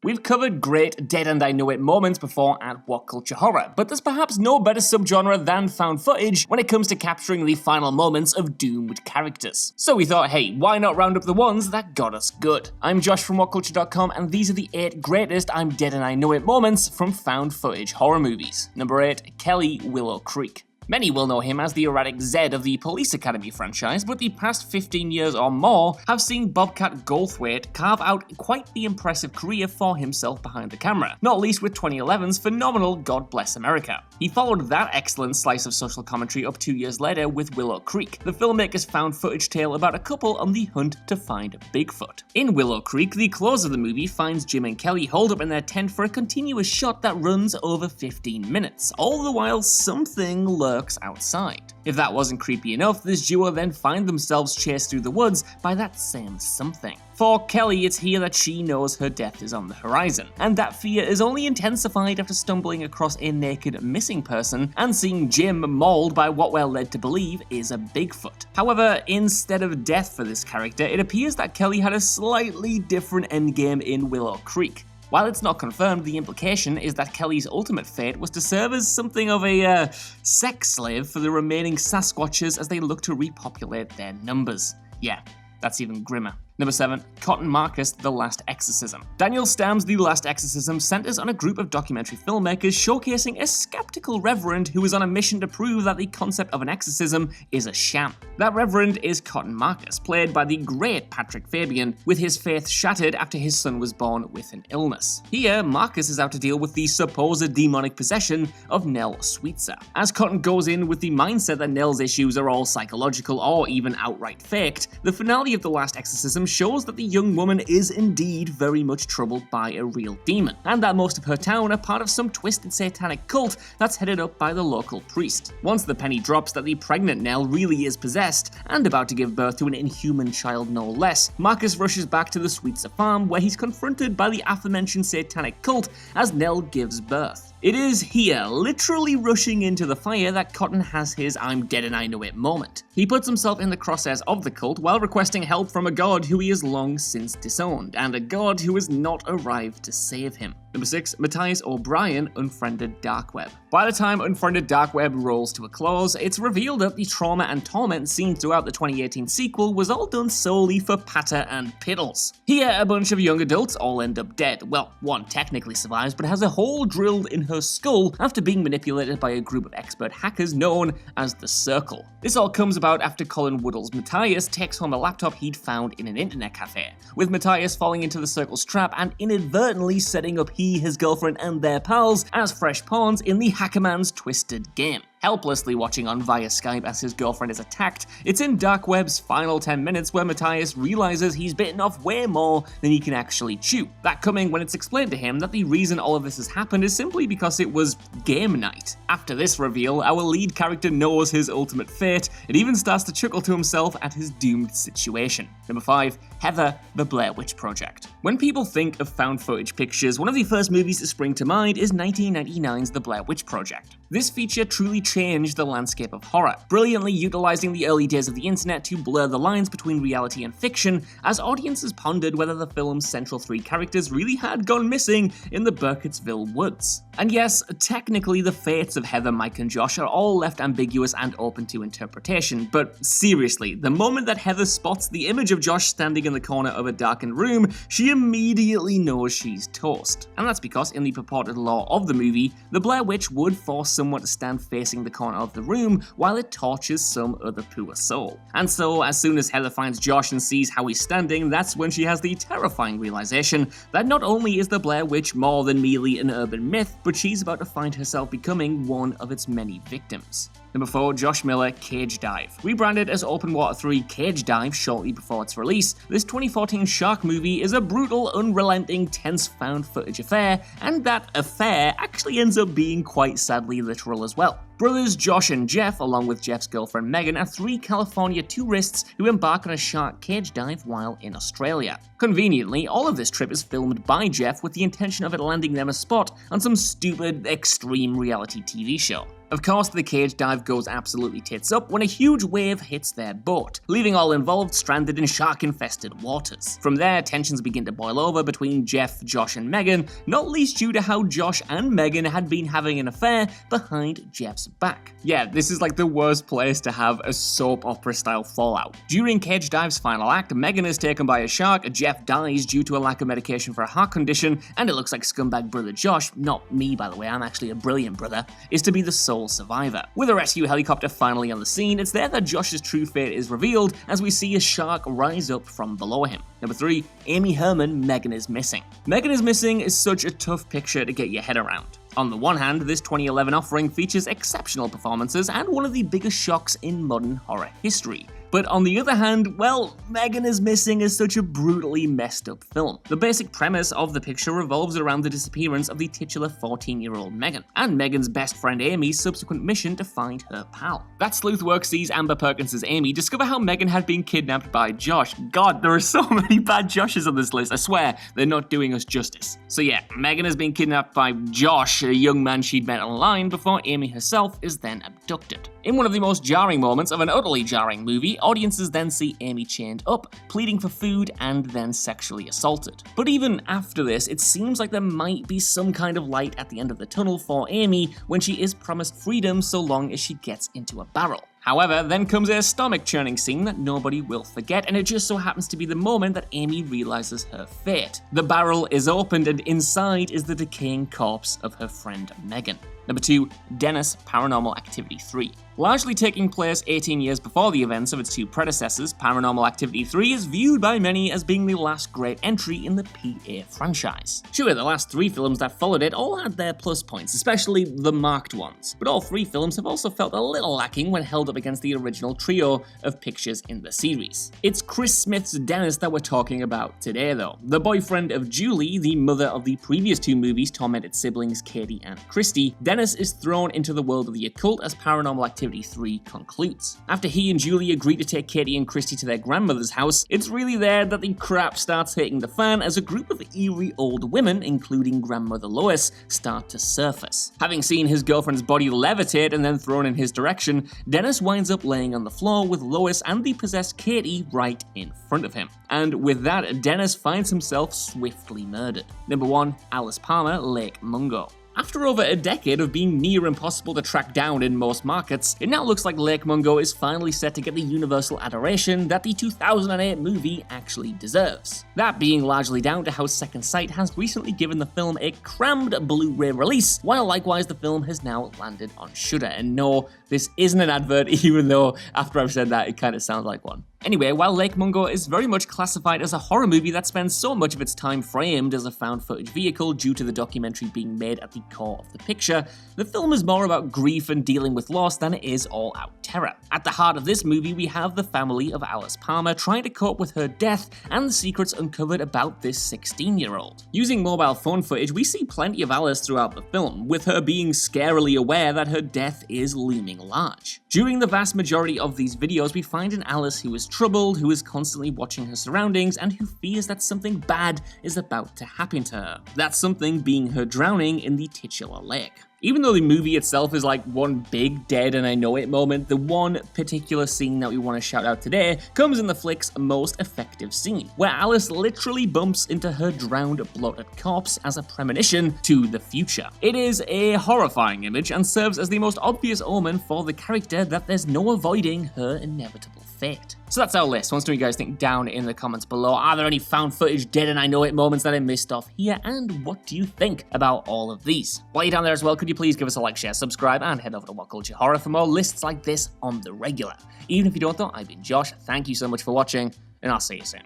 We've covered great dead and I know it moments before at What Culture Horror, but there's perhaps no better subgenre than found footage when it comes to capturing the final moments of doomed characters. So we thought, hey, why not round up the ones that got us good? I'm Josh from WhatCulture.com, and these are the 8 greatest I'm dead and I know it moments from found footage horror movies. Number 8, Kelly Willow Creek. Many will know him as the erratic Zed of the Police Academy franchise, but the past 15 years or more have seen Bobcat Goldthwait carve out quite the impressive career for himself behind the camera, not least with 2011's phenomenal God Bless America. He followed that excellent slice of social commentary up 2 years later with Willow Creek, the filmmaker's found footage tale about a couple on the hunt to find Bigfoot. In Willow Creek, the close of the movie finds Jim and Kelly holed up in their tent for a continuous shot that runs over 15 minutes, all the while something lurks outside. If that wasn't creepy enough, this duo then find themselves chased through the woods by that same something. For Kelly, it's here that she knows her death is on the horizon, and that fear is only intensified after stumbling across a naked missing person and seeing Jim mauled by what we're led to believe is a Bigfoot. However, instead of death for this character, it appears that Kelly had a slightly different endgame in Willow Creek. While it's not confirmed, the implication is that Kelly's ultimate fate was to serve as something of a sex slave for the remaining Sasquatches as they look to repopulate their numbers. Yeah, that's even grimmer. Number 7, Cotton Marcus, The Last Exorcism. Daniel Stam's The Last Exorcism centers on a group of documentary filmmakers showcasing a skeptical reverend who is on a mission to prove that the concept of an exorcism is a sham. That reverend is Cotton Marcus, played by the great Patrick Fabian, with his faith shattered after his son was born with an illness. Here, Marcus is out to deal with the supposed demonic possession of Nell Sweetser. As Cotton goes in with the mindset that Nell's issues are all psychological or even outright faked, the finale of The Last Exorcism shows that the young woman is indeed very much troubled by a real demon, and that most of her town are part of some twisted satanic cult that's headed up by the local priest. Once the penny drops that the pregnant Nell really is possessed, and about to give birth to an inhuman child no less, Marcus rushes back to the Sweetser farm where he's confronted by the aforementioned satanic cult as Nell gives birth. It is here, literally rushing into the fire, that Cotton has his I'm dead and I know it moment. He puts himself in the crosshairs of the cult while requesting help from a god who he has long since disowned, and a god who has not arrived to save him. Number 6, Matthias O'Brien, Unfriended Dark Web. By the time Unfriended Dark Web rolls to a close, it's revealed that the trauma and torment seen throughout the 2018 sequel was all done solely for patter and piddles. Here, a bunch of young adults all end up dead. Well, one technically survives, but has a hole drilled in her skull after being manipulated by a group of expert hackers known as the Circle. This all comes about after Colin Woodall's Matthias takes home a laptop he'd found in an internet cafe, with Matthias falling into the Circle's trap and inadvertently setting up his girlfriend and their pals as fresh pawns in the Hackerman's twisted game. Helplessly watching on via Skype as his girlfriend is attacked, it's in Dark Web's final 10 minutes where Matthias realizes he's bitten off way more than he can actually chew. That coming when it's explained to him that the reason all of this has happened is simply because it was game night. After this reveal, our lead character knows his ultimate fate and even starts to chuckle to himself at his doomed situation. Number 5, Heather, The Blair Witch Project. When people think of found footage pictures, one of the first movies to spring to mind is 1999's The Blair Witch Project. This feature truly changed the landscape of horror, brilliantly utilizing the early days of the internet to blur the lines between reality and fiction as audiences pondered whether the film's central 3 characters really had gone missing in the Burkittsville woods. And yes, technically the fates of Heather, Mike and Josh are all left ambiguous and open to interpretation, but seriously, the moment that Heather spots the image of Josh standing in the corner of a darkened room, she immediately knows she's toast. And that's because in the purported lore of the movie, the Blair Witch would force someone to stand facing the corner of the room while it tortures some other poor soul. And so, as soon as Heather finds Josh and sees how he's standing, that's when she has the terrifying realization that not only is the Blair Witch more than merely an urban myth, but she's about to find herself becoming one of its many victims. Number 4, Josh Miller, Cage Dive. Rebranded as Open Water 3 Cage Dive shortly before its release, this 2014 shark movie is a brutal, unrelenting, tense found footage affair, and that affair actually ends up being quite sadly literal as well. Brothers Josh and Jeff, along with Jeff's girlfriend Megan, are 3 California tourists who embark on a shark cage dive while in Australia. Conveniently, all of this trip is filmed by Jeff with the intention of it landing them a spot on some stupid, extreme reality TV show. Of course, the cage dive goes absolutely tits up when a huge wave hits their boat, leaving all involved stranded in shark-infested waters. From there, tensions begin to boil over between Jeff, Josh, and Megan, not least due to how Josh and Megan had been having an affair behind Jeff's back. Yeah, this is like the worst place to have a soap opera-style fallout. During Cage Dive's final act, Megan is taken by a shark, Jeff dies due to a lack of medication for a heart condition, and it looks like scumbag brother Josh, not me by the way, I'm actually a brilliant brother, is to be the sole survivor. With a rescue helicopter finally on the scene, it's there that Josh's true fate is revealed as we see a shark rise up from below him. Number 3, Amy Herman, Megan is Missing. Megan is Missing is such a tough picture to get your head around. On the one hand, this 2011 offering features exceptional performances and one of the biggest shocks in modern horror history. But on the other hand, well, Megan is Missing is such a brutally messed up film. The basic premise of the picture revolves around the disappearance of the titular 14-year-old Megan, and Megan's best friend Amy's subsequent mission to find her pal. That sleuth work sees Amber Perkins' Amy discover how Megan had been kidnapped by Josh. God, there are so many bad Joshes on this list, I swear, they're not doing us justice. So yeah, Megan has been kidnapped by Josh, a young man she'd met online, before Amy herself is then abducted. In one of the most jarring moments of an utterly jarring movie, audiences then see Amy chained up, pleading for food, and then sexually assaulted. But even after this, it seems like there might be some kind of light at the end of the tunnel for Amy when she is promised freedom so long as she gets into a barrel. However, then comes a stomach-churning scene that nobody will forget, and it just so happens to be the moment that Amy realizes her fate. The barrel is opened, and inside is the decaying corpse of her friend Megan. Number 2, Dennis, Paranormal Activity 3. Largely taking place 18 years before the events of its two predecessors, Paranormal Activity 3 is viewed by many as being the last great entry in the PA franchise. Sure, the last 3 films that followed it all had their plus points, especially the marked ones, but all 3 films have also felt a little lacking when held up against the original trio of pictures in the series. It's Chris Smith's Dennis that we're talking about today though. The boyfriend of Julie, the mother of the previous 2 movies' tormented siblings Katie and Christy, Dennis is thrown into the world of the occult as Paranormal Activity 3 concludes. After he and Julie agree to take Katie and Christy to their grandmother's house, it's really there that the crap starts hitting the fan as a group of eerie old women, including grandmother Lois, start to surface. Having seen his girlfriend's body levitate and then thrown in his direction, Dennis winds up laying on the floor with Lois and the possessed Katie right in front of him. And with that, Dennis finds himself swiftly murdered. Number 1, Alice Palmer, Lake Mungo. After over a decade of being near impossible to track down in most markets, it now looks like Lake Mungo is finally set to get the universal adoration that the 2008 movie actually deserves. That being largely down to how Second Sight has recently given the film a crammed Blu-ray release, while likewise the film has now landed on Shudder. And no, this isn't an advert, even though after I've said that it kind of sounds like one. Anyway, while Lake Mungo is very much classified as a horror movie that spends so much of its time framed as a found footage vehicle due to the documentary being made at the core of the picture, the film is more about grief and dealing with loss than it is all-out terror. At the heart of this movie, we have the family of Alice Palmer trying to cope with her death and the secrets uncovered about this 16-year-old. Using mobile phone footage, we see plenty of Alice throughout the film, with her being scarily aware that her death is looming large. During the vast majority of these videos, we find an Alice who is troubled, who is constantly watching her surroundings, and who fears that something bad is about to happen to her. That something being her drowning in the titular lake. Even though the movie itself is like one big dead and I know it moment, the one particular scene that we want to shout out today comes in the flick's most effective scene, where Alice literally bumps into her drowned, bloated corpse as a premonition to the future. It is a horrifying image and serves as the most obvious omen for the character that there's no avoiding her inevitable fate. So that's our list. I want to know what you guys think down in the comments below. Are there any found footage dead and I know it moments that I missed off here? And what do you think about all of these? While you're down there as well, could you please give us a like, share, subscribe, and head over to What Culture Horror for more lists like this on the regular. Even if you don't though, I've been Josh. Thank you so much for watching, and I'll see you soon.